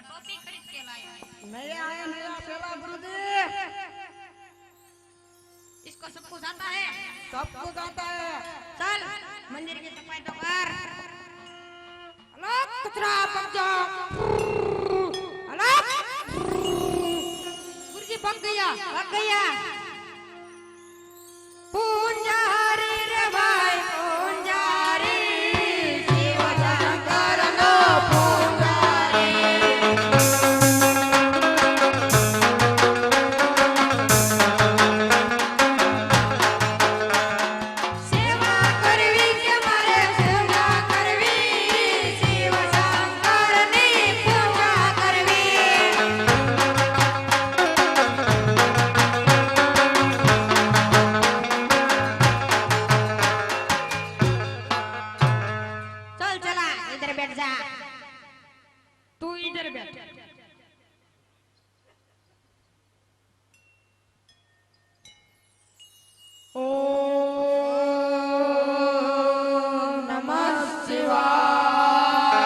टोपी खरीद के लाया है। नया है नया सेवा गुरुजी। इसको सब कुछ आता है। सब कुछ आता है। चल मंदिर की सफाई तो कर। हेलो कचरा पकड़ो। हेलो गुरुजी पक गया। पक गया। पूंजारी रे भाई पूंजारी शिव शंकर नो पूंजारी। सेवा करवी के मारे सेवा करवी शिव शंकर नी पूजा करवी। चल चला इधर बैठ जा। तू इधर बैठ। ओम नमः शिवाय।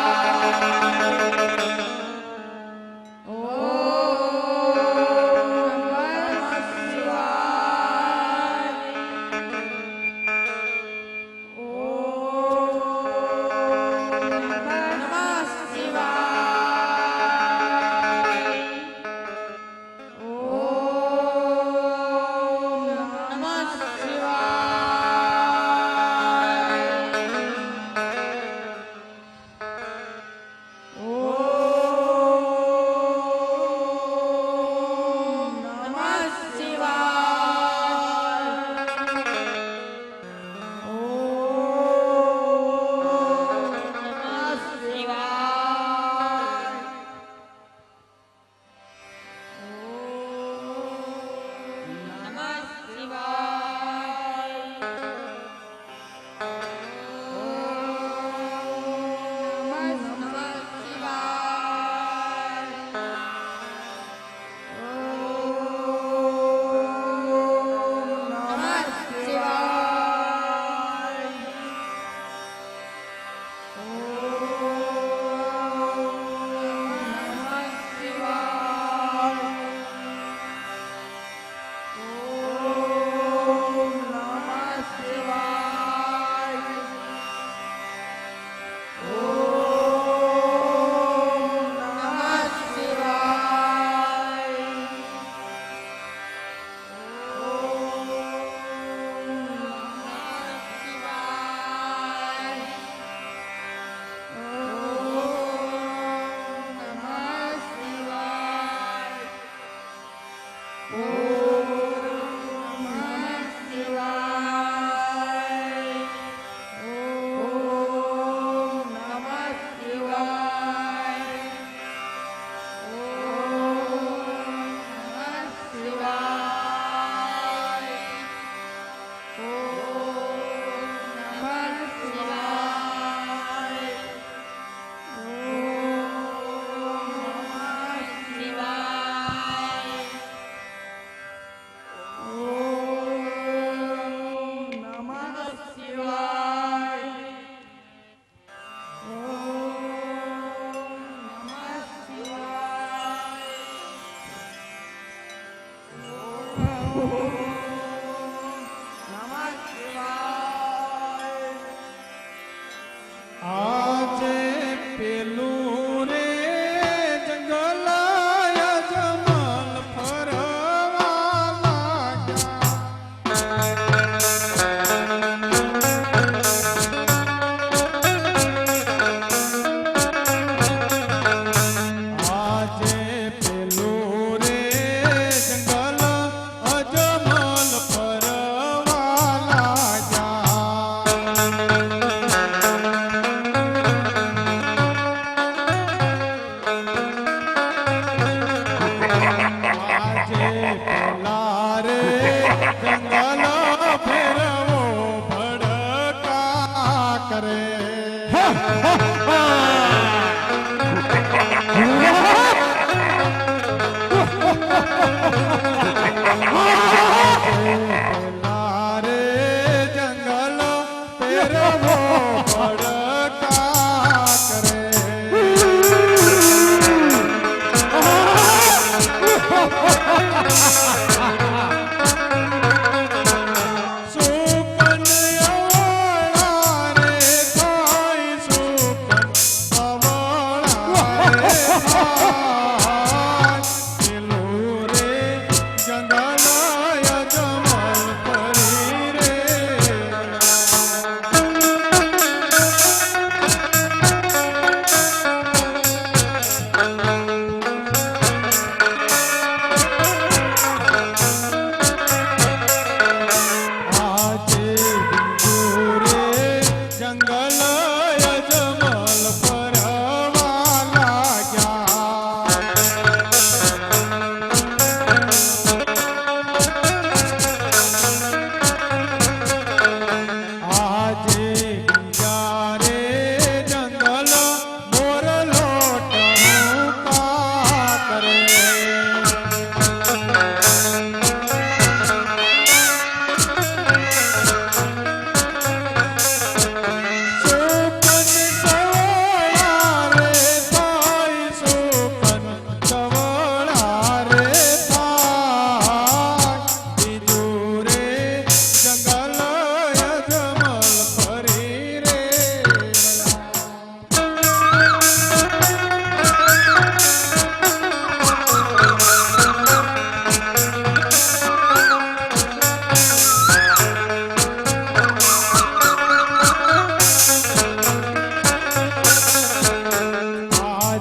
ओम नमः शिवाय। ओम नमः शिवाय।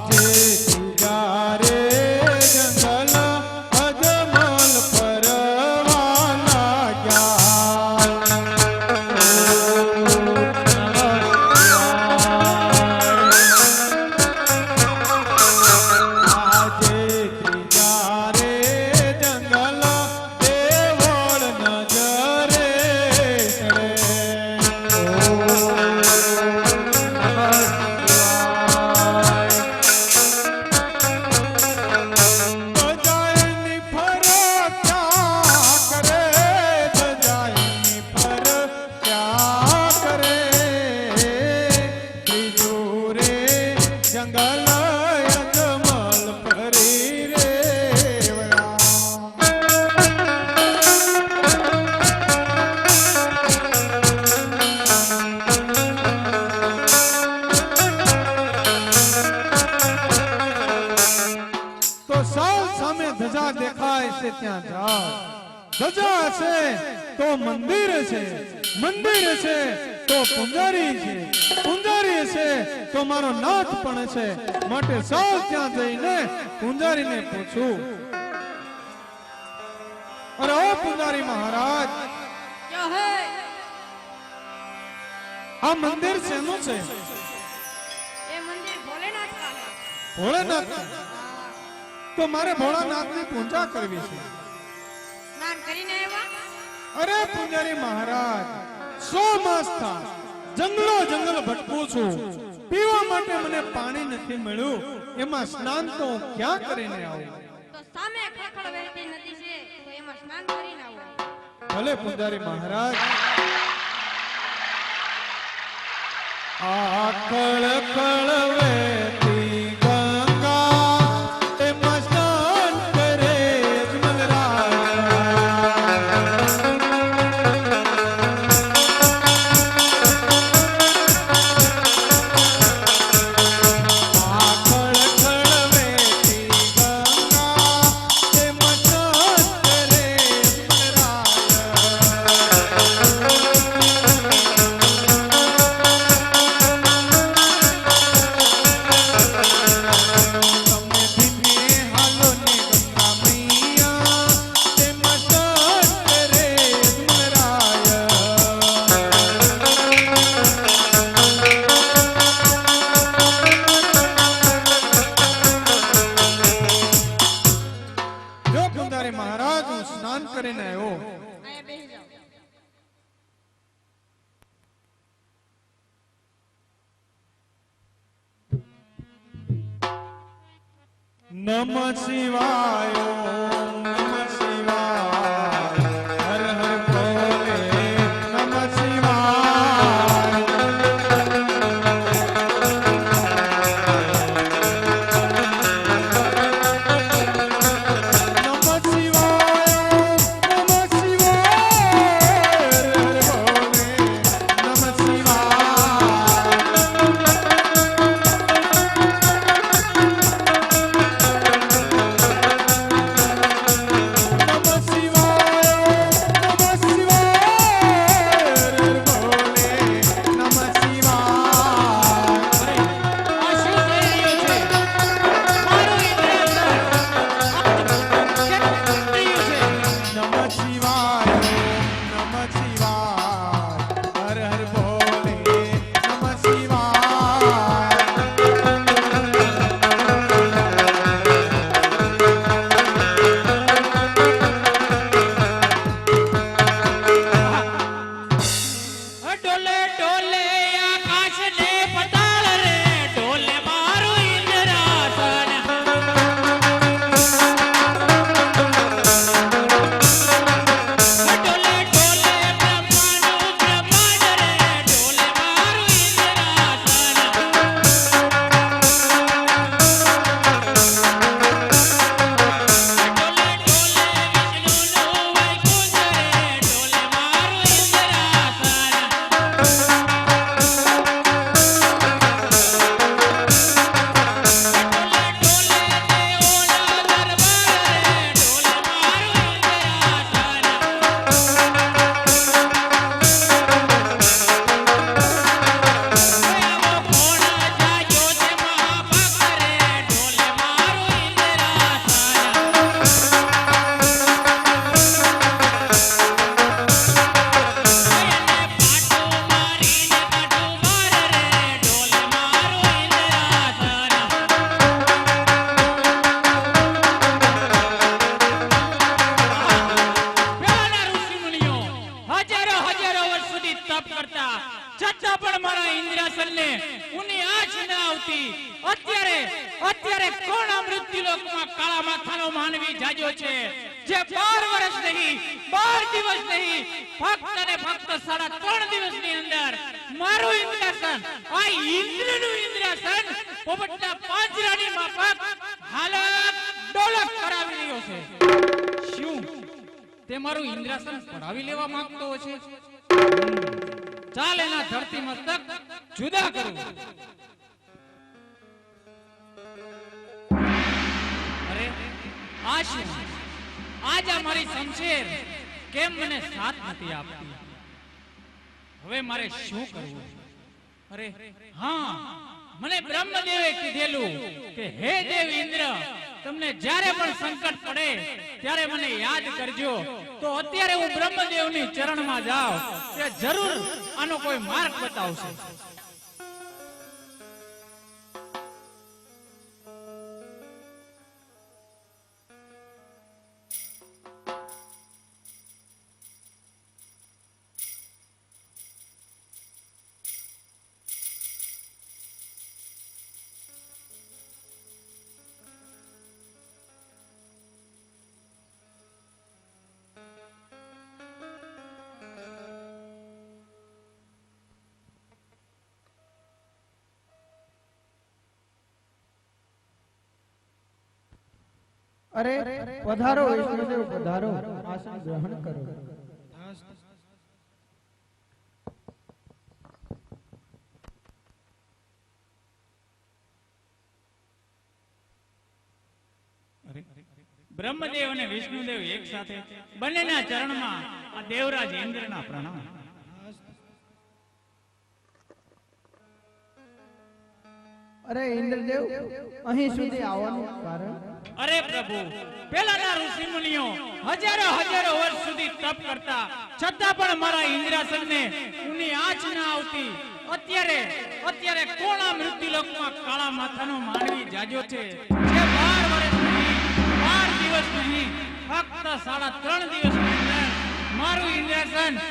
આજે ત્રીજા રે જંગલ અજમલ ફરવા લાગ્યા. આજે ત્રીજા રે જંગલ દેવળ નજરે ધજાયની ફરક્યા કરે, ધજાયની ફરક્યા કરે. ત્રીજું રે જંગલ અજમલ ફરી રે વળ્યા. તો સાવ સામે ધજા દેખાય છે ત્યાં જાઓ. ધજા હશે તો મંદિર છે, મંદિર છે તો પૂંજારી છે, પૂંજારી હશે તો મારો નાથ પણ છે. માટે સાવ ત્યાં જઈને પૂંજારીને પૂછું, અરે ઓ પૂંજારી મહારાજ, જો હે આ મંદિર શેનું છે? એ મંદિર ભોલેનાથ કા હે. ભોળાનાથ. તો મારે ભોળાનાથની પૂજા કરવી છે. સ્નાન કરીને આવ્યા? અરે પૂજારી મહારાજ, 100 માસ થા જંગલો જંગલ ભટકું છું, પીવા માટે મને પાણી નથી મળ્યું. એમાં સ્નાન તો હું ક્યાં કરીને આવું? તો સામે ખળખળ વહેતી નદી છે, તો એમાં સ્નાન કરીને આવો. ભલે પૂજારી મહારાજ. આ ખળખળ વહેતી ગંગા એમાં સ્નાન કરે અજમલરાય. આ ખળખળ વહેતી ગંગા એમાં સ્નાન કરે મહારાજ, હું સ્નાન કરીને આવ્યો. અહીંયા બેસી જાઓ. નમઃ શિવાય, ઓમ નમઃ શિવાય, હર હર ભોલે નમઃ શિવાય. નમઃ શિવાય, નમઃ શિવાય, હર હર ભોલે નમઃ શિવાય. કોણ આ મૃત્યુલોકમાં કાળા માથાનો માનવી જાગ્યો છે જે 12 વર્ષ નહીં 12 દિવસ નહીં ફક્ત ને ફક્ત 3.5 દિવસની અંદર મારું ઇન્દ્રાસન આ ઇન્દ્રનું ઇન્દ્રાસન પોપટના પાંજરાની માફક હાલત ડોલક કરાવી રહ્યો છે શું તે મારું ઇન્દ્રાસન પડાવી લેવા માંગતો છે ચાલ એના ધરતી મસ્તક જુદા કરું અરે આ શું આજ મારી શમશેર કેમ મને સાથ નથી આપતી હવે મારે શું કરવું અરે હા મને બ્રહ્મદેવે કીધેલું કે હે દેવ ઇન્દ્ર તમને જ્યારે પણ સંકટ પડે ત્યારે મને યાદ કરજો તો અત્યારે હું બ્રહ્મદેવની ચરણમાં જાઉં તે જરૂર આનો કોઈ માર્ગ બતાવશે અરે પધારો વિષ્ણુદેવ પધારો આસન ગ્રહણ કરો બ્રહ્મદેવ અને વિષ્ણુદેવ એક સાથે બંનેના ચરણમાં આ દેવરાજ ઇન્દ્રના પ્રણામ અરે ઇન્દ્રદેવ અહીં સુધી આવવાનું કારણ અરે પ્રભુ પેલાના ઋષિ મુનિઓ હજારો વર્ષ સુધી તપ કરતા છતાં પણ મારા ઇન્દ્રાસનને ઉની આંચ ન આવતી અત્યારે કોણ આ મૃત્યુલોકમાં કાળા માથાનો માનવી જાગ્યો છે જે 12 વર્ષ નહીં 12 દિવસ નહીં ફક્ત 3.5 દિવસની અંદર મારું ઇન્દ્રાસન